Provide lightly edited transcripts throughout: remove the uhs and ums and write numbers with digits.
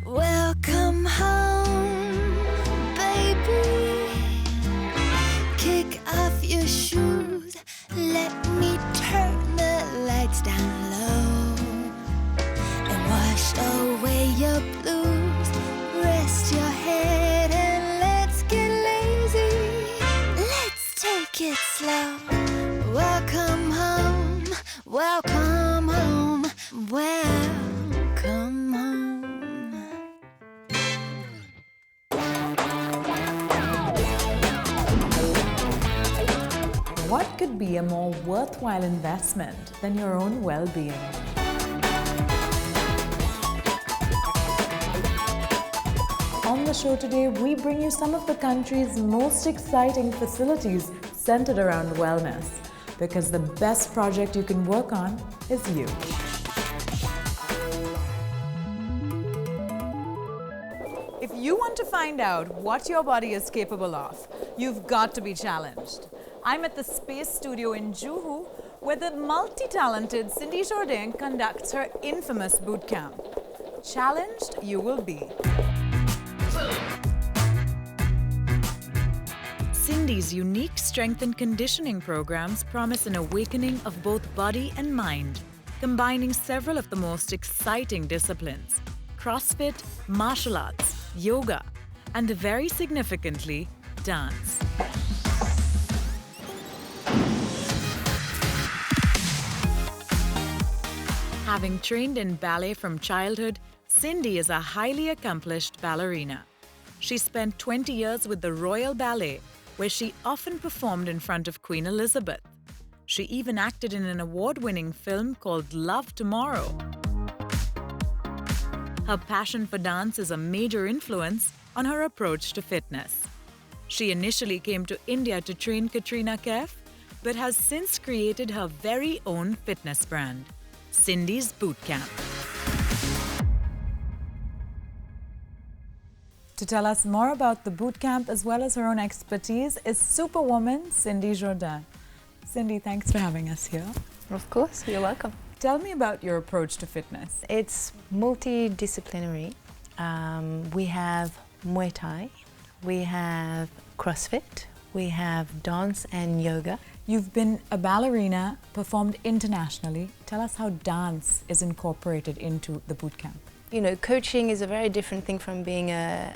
Welcome home, baby. Kick off your shoes. Let me turn the lights down low and wash away your blues. Rest your head and let's get lazy. Let's take it slow. Welcome home, welcome home, welcome home. What could be a more worthwhile investment than your own well-being? On the show today, we bring you some of the country's most exciting facilities centered around wellness, because the best project you can work on is you. If you want to find out what your body is capable of, you've got to be challenged. I'm at the Space Studio in Juhu, where the multi-talented Cindy Jourdain conducts her infamous bootcamp. Challenged you will be. Cindy's unique strength and conditioning programs promise an awakening of both body and mind, combining several of the most exciting disciplines: CrossFit, martial arts, yoga, and very significantly, dance. Having trained in ballet from childhood, Cindy is a highly accomplished ballerina. She spent 20 years with the Royal Ballet, where she often performed in front of Queen Elizabeth. She even acted in an award-winning film called Love Tomorrow. Her passion for dance is a major influence on her approach to fitness. She initially came to India to train Katrina Kaif, but has since created her very own fitness brand, Cindy's Bootcamp. To tell us more about the bootcamp as well as her own expertise is Superwoman Cindy Jourdain. Cindy, thanks for having us here. Of course, you're welcome. Tell me about your approach to fitness. It's multidisciplinary. We have Muay Thai, we have CrossFit, we have dance and yoga. You've been a ballerina, performed internationally. Tell us how dance is incorporated into the bootcamp. You know, coaching is a very different thing from being a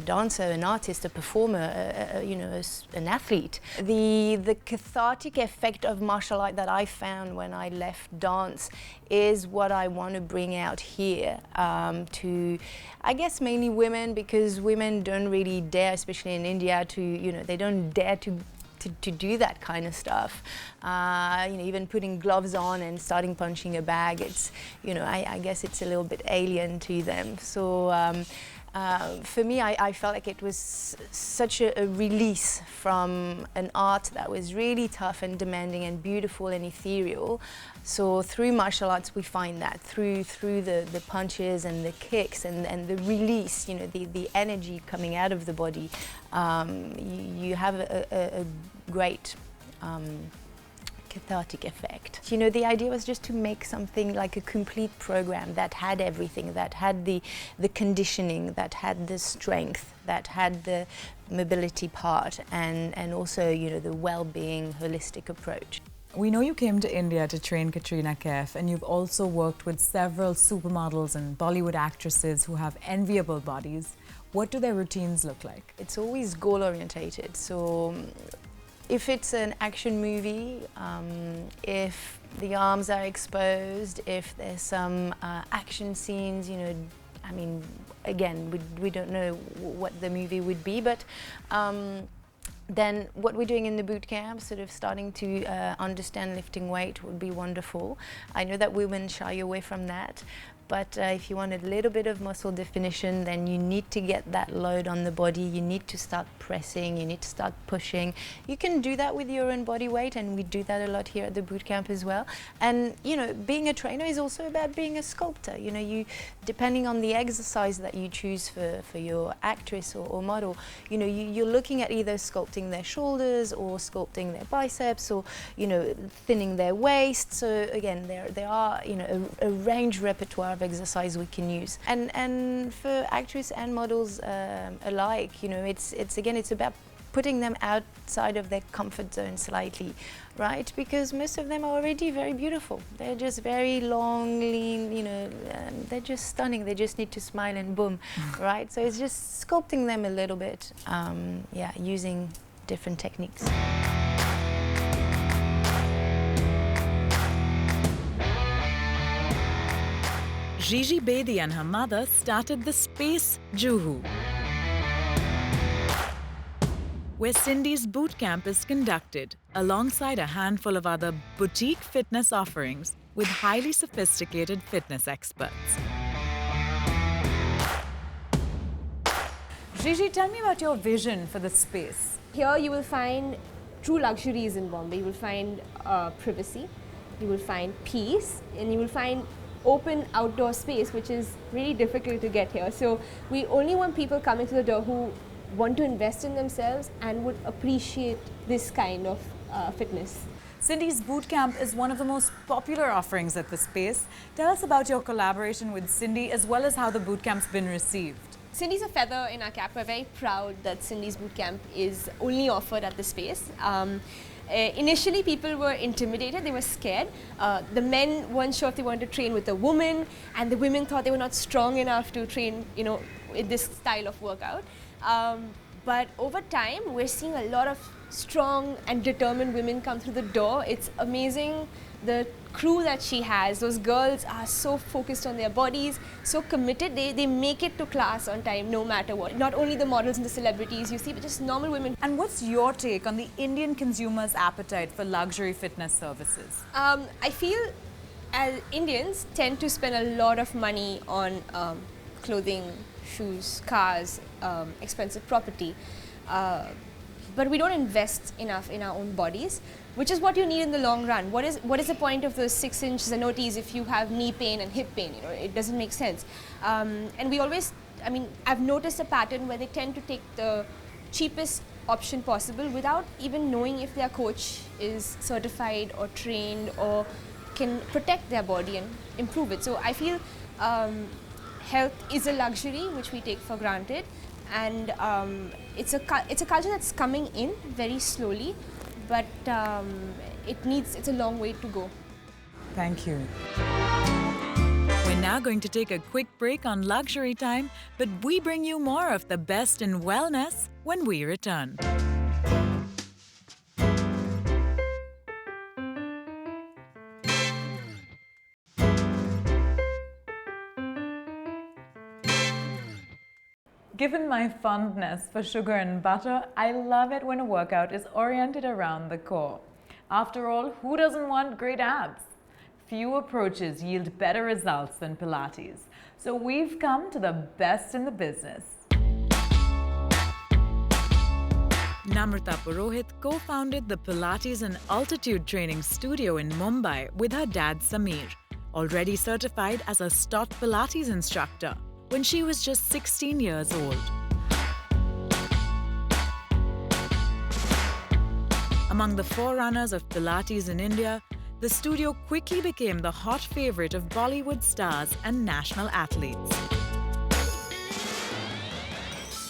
dancer, an artist, a performer, an athlete. The cathartic effect of martial art that I found when I left dance is what I want to bring out here to, I guess, mainly women, because women don't really dare, especially in India, they don't dare to do that kind of stuff. Even putting gloves on and starting punching a bag, it's, I guess it's a little bit alien to them. So for me, I felt like it was such a release from an art that was really tough and demanding and beautiful and ethereal. So through martial arts, we find that through the punches and the kicks and the release, the energy coming out of the body, you have a great cathartic effect. The idea was just to make something like a complete program that had everything, that had the conditioning, that had the strength, that had the mobility part, and also, the well-being, holistic approach. We know you came to India to train Katrina Kaif, and you've also worked with several supermodels and Bollywood actresses who have enviable bodies. What do their routines look like? It's always goal-orientated. So if it's an action movie, if the arms are exposed, if there's some action scenes, again, we don't know what the movie would be, but then what we're doing in the boot camp, sort of starting to understand lifting weight would be wonderful. I know that women shy away from that, but if you want a little bit of muscle definition, then you need to get that load on the body. You need to start pressing, you need to start pushing. You can do that with your own body weight, and we do that a lot here at the boot camp as well. And you know, being a trainer is also about being a sculptor. You know, you, depending on the exercise that you choose for your actress or model, you know, you're looking at either sculpting their shoulders or sculpting their biceps, or you know, thinning their waist. So again, there are, you know, a range repertoire of exercise we can use, and for actors and models alike, you know, it's again, it's about putting them outside of their comfort zone slightly, right? Because most of them are already very beautiful. They're just very long, lean, you know, they're just stunning. They just need to smile and boom, right? So it's just sculpting them a little bit, yeah, using different techniques. Gigi Bedi and her mother started the Space Juhu, where Cindy's boot camp is conducted alongside a handful of other boutique fitness offerings with highly sophisticated fitness experts. Gigi, tell me about your vision for the space. Here you will find true luxuries in Bombay. You will find privacy, you will find peace, and you will find open outdoor space, which is really difficult to get here. So we only want people coming to the door who want to invest in themselves and would appreciate this kind of fitness. Cindy's Bootcamp is one of the most popular offerings at the space. Tell us about your collaboration with Cindy, as well as how the Bootcamp's been received. Cindy's a feather in our cap. We're very proud that Cindy's Bootcamp is only offered at the space. Initially, people were intimidated, they were scared. The men weren't sure if they wanted to train with a woman, and the women thought they were not strong enough to train, you know, in this style of workout. But over time, we're seeing a lot of strong and determined women come through the door. It's amazing, the crew that she has. Those girls are so focused on their bodies, so committed. They make it to class on time no matter what. Not only the models and the celebrities you see, but just normal women. And what's your take on the Indian consumer's appetite for luxury fitness services? I feel as Indians tend to spend a lot of money on clothing, shoes, cars, expensive property. But we don't invest enough in our own bodies, which is what you need in the long run. What is the point of those 6-inch Zanotis if you have knee pain and hip pain? You know, it doesn't make sense. And we always, I mean, I've noticed a pattern where they tend to take the cheapest option possible without even knowing if their coach is certified or trained or can protect their body and improve it. So I feel health is a luxury which we take for granted. And it's a culture that's coming in very slowly, but it's a long way to go. Thank you. We're now going to take a quick break on luxury time, but we bring you more of the best in wellness when we return. Given my fondness for sugar and butter, I love it when a workout is oriented around the core. After all, who doesn't want great abs? Few approaches yield better results than Pilates. So we've come to the best in the business. Namrata Purohit co-founded the Pilates and Altitude Training Studio in Mumbai with her dad Sameer, already certified as a STOT Pilates instructor when she was just 16 years old. Among the forerunners of Pilates in India, the studio quickly became the hot favorite of Bollywood stars and national athletes.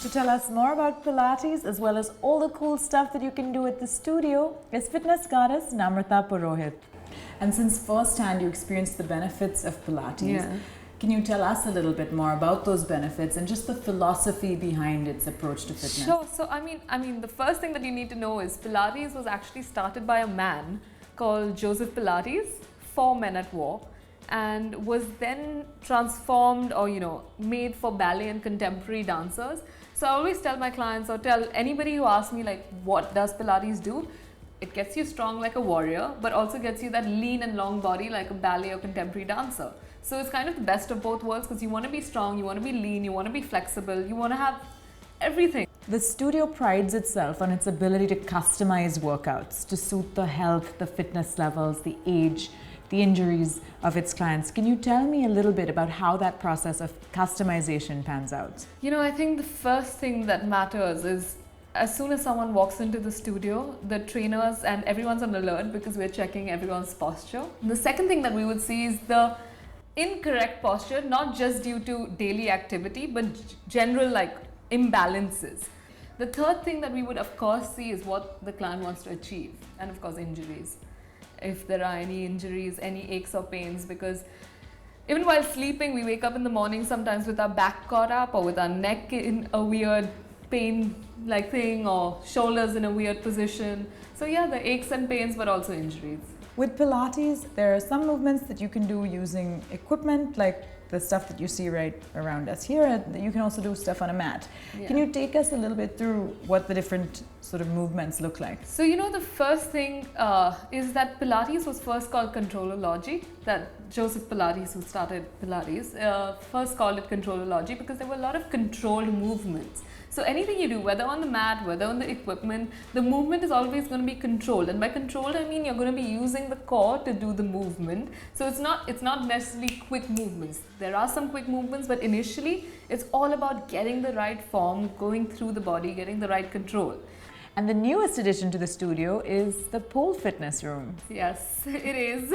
To tell us more about Pilates, as well as all the cool stuff that you can do at the studio, is fitness goddess Namrata Purohit. And since firsthand you experienced the benefits of Pilates, can you tell us a little bit more about those benefits and just the philosophy behind its approach to fitness? Sure. So I mean, the first thing that you need to know is Pilates was actually started by a man called Joseph Pilates for men at war, and was then transformed or made for ballet and contemporary dancers. So I always tell my clients or tell anybody who asks me like, what does Pilates do? It gets you strong like a warrior, but also gets you that lean and long body like a ballet or contemporary dancer. So it's kind of the best of both worlds, because you want to be strong, you want to be lean, you want to be flexible, you want to have everything. The studio prides itself on its ability to customize workouts to suit the health, the fitness levels, the age, the injuries of its clients. Can you tell me a little bit about how that process of customization pans out? You know, I think the first thing that matters is as soon as someone walks into the studio, the trainers and everyone's on alert because we're checking everyone's posture. The second thing that we would see is the incorrect posture, not just due to daily activity, but general like imbalances. The third thing that we would of course see is what the client wants to achieve, and of course injuries. If there are any injuries, any aches or pains, because even while sleeping, we wake up in the morning sometimes with our back caught up or with our neck in a weird pain like thing or shoulders in a weird position. So yeah, the aches and pains, but also injuries. With Pilates, there are some movements that you can do using equipment, like the stuff that you see right around us here, and you can also do stuff on a mat. Yeah. Can you take us a little bit through what the different sort of movements look like? So you know, the first thing is that Pilates was first called controlology. That Joseph Pilates, who started Pilates, first called it controlology because there were a lot of controlled movements. So anything you do, whether on the mat, whether on the equipment, the movement is always going to be controlled. And by controlled, I mean you're going to be using the core to do the movement. So it's not necessarily quick movements. There are some quick movements, but initially it's all about getting the right form, going through the body, getting the right control. And the newest addition to the studio is the pole fitness room. Yes, it is.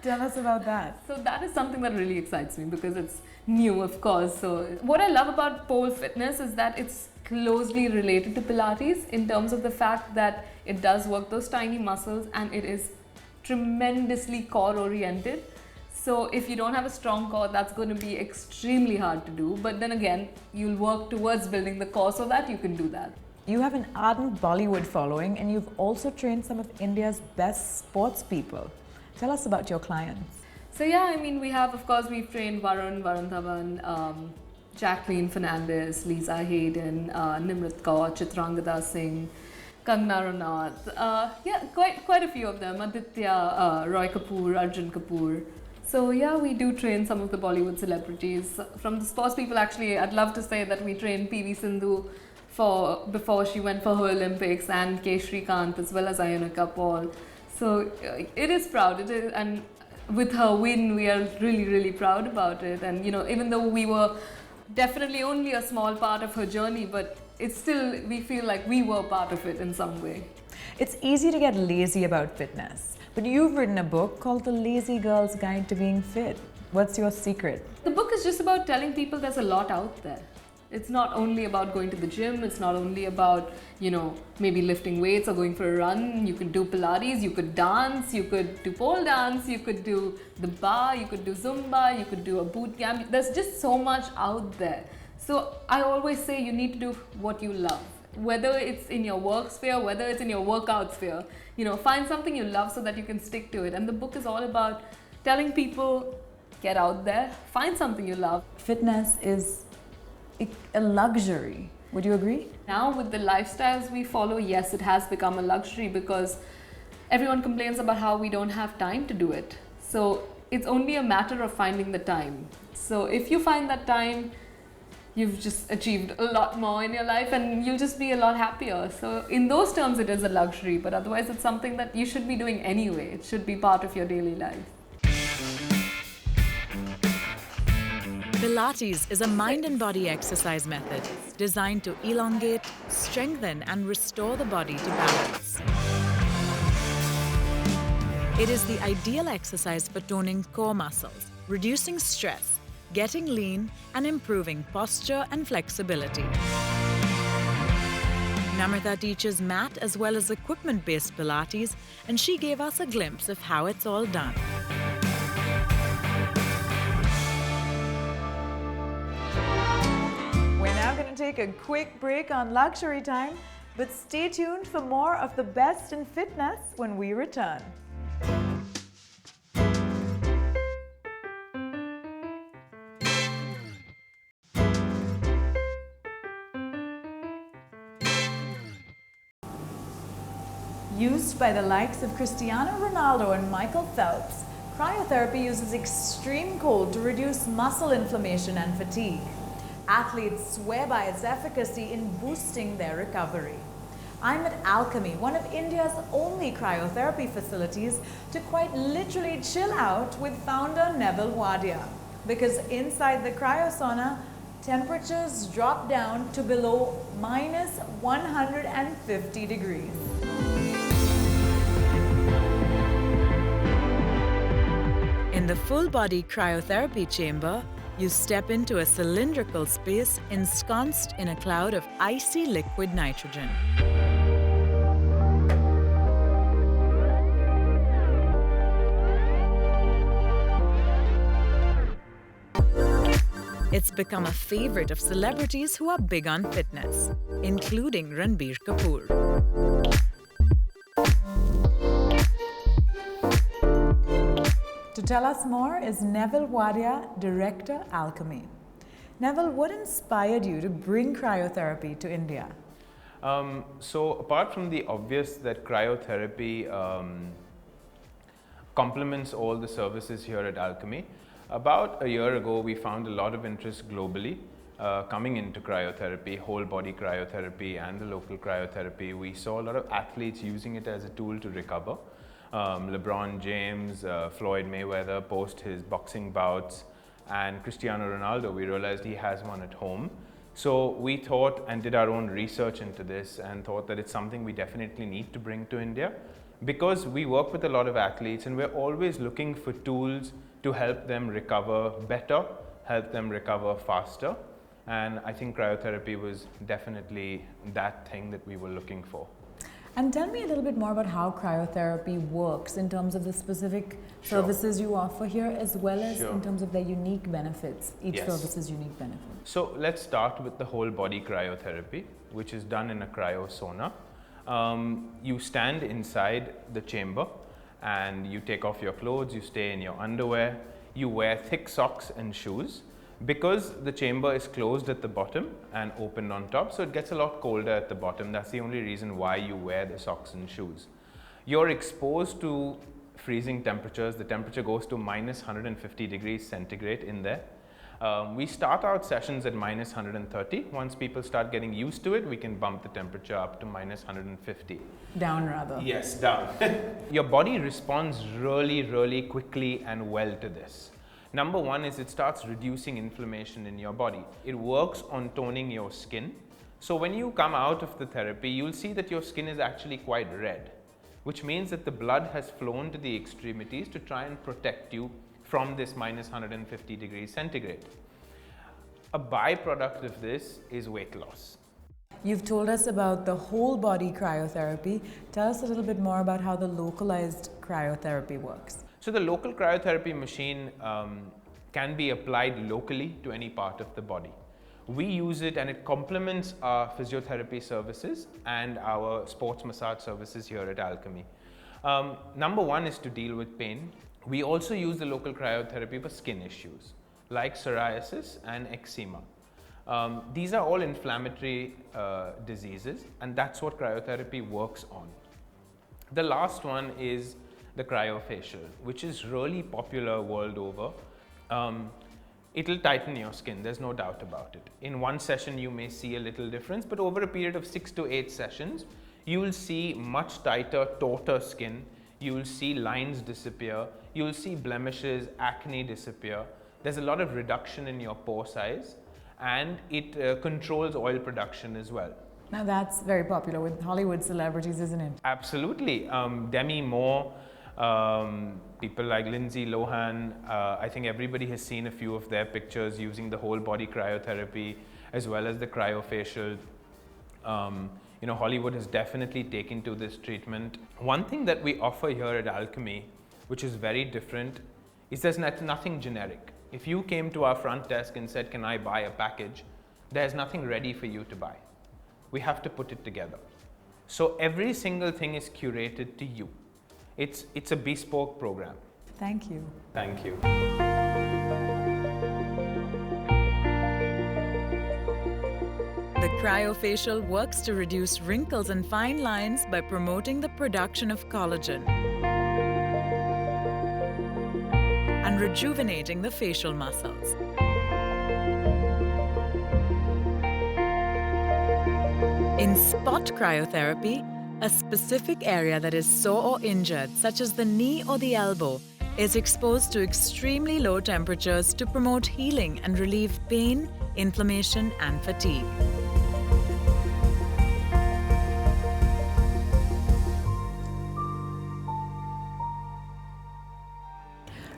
Tell us about that. So that is something that really excites me because it's new, of course. So what I love about pole fitness is that it's closely related to Pilates in terms of the fact that it does work those tiny muscles and it is tremendously core oriented. So if you don't have a strong core, that's going to be extremely hard to do. But then again, you'll work towards building the core so that you can do that. You have an ardent Bollywood following, and you've also trained some of India's best sports people. Tell us about your clients. So yeah, I mean, we've trained Varun Dhawan, Jacqueline Fernandez, Lisa Hayden, Nimrit Kaur, Chitrangada Singh, Kangana Ranaut. Yeah, quite a few of them. Aditya, Roy Kapoor, Arjun Kapoor. So yeah, we do train some of the Bollywood celebrities. From the sports people, actually, I'd love to say that we trained PV Sindhu before she went for her Olympics, and K. Shrikant as well as Ayanaka Paul. So it is proud. It is, and with her win, we are really, really proud about it. And you know, even though we were definitely only a small part of her journey, but it's still, we feel like we were part of it in some way. It's easy to get lazy about fitness, but you've written a book called The Lazy Girl's Guide to Being Fit. What's your secret? The book is just about telling people there's a lot out there. It's not only about going to the gym, it's not only about, you know, maybe lifting weights or going for a run. You could do Pilates, you could dance, you could do pole dance, you could do the bar, you could do Zumba, you could do a boot camp. There's just so much out there. So I always say you need to do what you love. Whether it's in your work sphere, whether it's in your workout sphere, you know, find something you love so that you can stick to it. And the book is all about telling people, get out there, find something you love. Fitness is a luxury. Would you agree? Now with the lifestyles we follow, yes, it has become a luxury because everyone complains about how we don't have time to do it. So it's only a matter of finding the time. So if you find that time, you've just achieved a lot more in your life and you'll just be a lot happier. So in those terms, it is a luxury, but otherwise it's something that you should be doing anyway. It should be part of your daily life. Pilates is a mind and body exercise method designed to elongate, strengthen, and restore the body to balance. It is the ideal exercise for toning core muscles, reducing stress, getting lean, and improving posture and flexibility. Namrata teaches mat as well as equipment-based Pilates, and she gave us a glimpse of how it's all done. We're now going to take a quick break on luxury time, but stay tuned for more of the best in fitness when we return. Used by the likes of Cristiano Ronaldo and Michael Phelps, cryotherapy uses extreme cold to reduce muscle inflammation and fatigue. Athletes swear by its efficacy in boosting their recovery. I'm at Alchemy, one of India's only cryotherapy facilities, to quite literally chill out with founder Neville Wadia. Because inside the cryosauna, temperatures drop down to below minus 150 degrees. In the full-body cryotherapy chamber, you step into a cylindrical space ensconced in a cloud of icy liquid nitrogen. It's become a favorite of celebrities who are big on fitness, including Ranbir Kapoor. To tell us more is Neville Wadia, Director, Alchemy. Neville, what inspired you to bring cryotherapy to India? So apart from the obvious that cryotherapy complements all the services here at Alchemy, about a year ago we found a lot of interest globally coming into cryotherapy, whole body cryotherapy and the local cryotherapy. We saw a lot of athletes using it as a tool to recover. LeBron James, Floyd Mayweather post his boxing bouts, and Cristiano Ronaldo, we realized he has one at home. So we thought and did our own research into this and thought that it's something we definitely need to bring to India, because we work with a lot of athletes and we're always looking for tools to help them recover better, help them recover faster. And I think cryotherapy was definitely that thing that we were looking for. And tell me a little bit more about how cryotherapy works in terms of the specific services you offer here, as well as in terms of their unique benefits, each service's unique benefits. So let's start with the whole body cryotherapy, which is done in a cryosauna. You stand inside the chamber and you take off your clothes, you stay in your underwear, you wear thick socks and shoes. Because the chamber is closed at the bottom and opened on top, so it gets a lot colder at the bottom. That's the only reason why you wear the socks and shoes. You're exposed to freezing temperatures. The temperature goes to minus 150 degrees centigrade in there. We start out sessions at minus 130. Once people start getting used to it, we can bump the temperature up to minus 150. Down rather. Yes, down. Your body responds really, really quickly and well to this. Number one is it starts reducing inflammation in your body. It works on toning your skin. So when you come out of the therapy, you'll see that your skin is actually quite red, which means that the blood has flown to the extremities to try and protect you from this minus 150 degrees centigrade. A byproduct of this is weight loss. You've told us about the whole body cryotherapy. Tell us a little bit more about how the localized cryotherapy works. So the local cryotherapy machine can be applied locally to any part of the body. We use it and it complements our physiotherapy services and our sports massage services here at Alchemy. Number one is to deal with pain. We also use the local cryotherapy for skin issues like psoriasis and eczema. These are all inflammatory diseases, and that's what cryotherapy works on. The last one is the cryofacial, which is really popular world over. It'll tighten your skin, there's no doubt about it. In one session you may see a little difference, but over a period of 6 to 8 sessions, you will see much tighter, tauter skin. You will see lines disappear, you will see blemishes, acne disappear. There's a lot of reduction in your pore size, and it controls oil production as well. Now that's very popular with Hollywood celebrities, isn't it? Absolutely. Demi Moore, people like Lindsay Lohan, I think everybody has seen a few of their pictures using the whole body cryotherapy as well as the cryofacial. You know, Hollywood has definitely taken to this treatment. One thing that we offer here at Alchemy, which is very different, is there's nothing generic. If you came to our front desk and said, "Can I buy a package?" there's nothing ready for you to buy. We have to put it together. So every single thing is curated to you. It's a bespoke program. Thank you. Thank you. The Cryofacial works to reduce wrinkles and fine lines by promoting the production of collagen and rejuvenating the facial muscles. In spot cryotherapy, a specific area that is sore or injured, such as the knee or the elbow, is exposed to extremely low temperatures to promote healing and relieve pain, inflammation, and fatigue.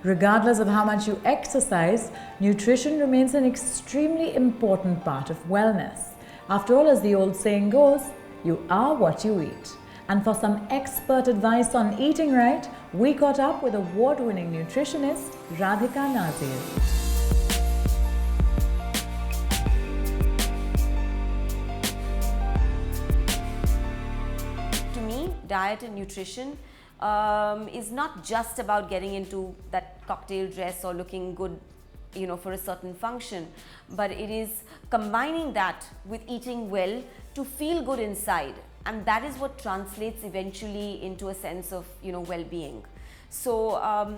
Regardless of how much you exercise, nutrition remains an extremely important part of wellness. After all, as the old saying goes, you are what you eat. And for some expert advice on eating right, we caught up with award-winning nutritionist Radhika Nazir. To me, diet and nutrition is not just about getting into that cocktail dress or looking good, you know, for a certain function, but it is combining that with eating well to feel good inside, and that is what translates eventually into a sense of, you know, well-being. So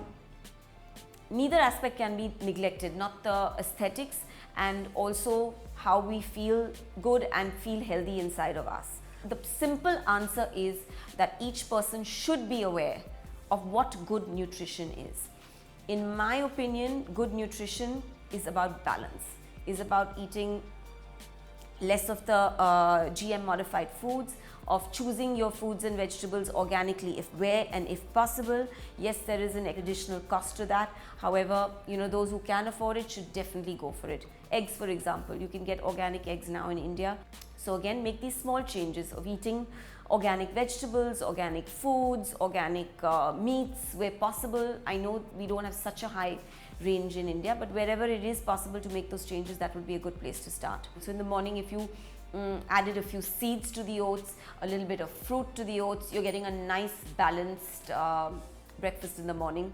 neither aspect can be neglected, not the aesthetics and also how we feel good and feel healthy inside of us. The simple answer is that each person should be aware of what good nutrition is. In my opinion, good nutrition is about balance, is about eating less of the GM modified foods, of choosing your foods and vegetables organically where and if possible. Yes, there is an additional cost to that. However, you know, those who can afford it should definitely go for it. Eggs, for example, you can get organic eggs now in India. So again, make these small changes of eating organic vegetables, organic foods, organic meats where possible. I know we don't have such a high range in India, but wherever it is possible to make those changes, that would be a good place to start. So in the morning, if you added a few seeds to the oats, a little bit of fruit to the oats, you're getting a nice balanced breakfast in the morning,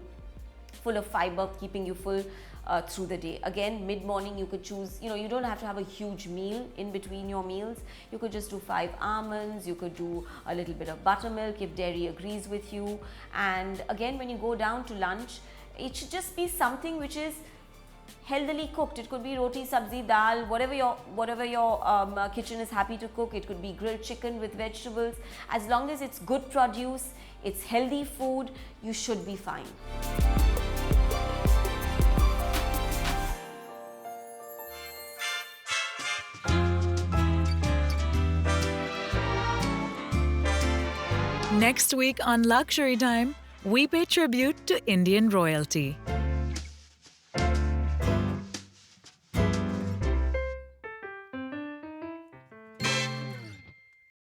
full of fiber, keeping you full through the day. Again, mid-morning you could choose, you know, you don't have to have a huge meal in between your meals. You could just do 5 almonds, you could do a little bit of buttermilk if dairy agrees with you. And again, when you go down to lunch, it should just be something which is healthily cooked. It could be roti, sabzi, dal, whatever your kitchen is happy to cook. It could be grilled chicken with vegetables. As long as it's good produce, it's healthy food, you should be fine. Next week on Luxury Time, we pay tribute to Indian royalty.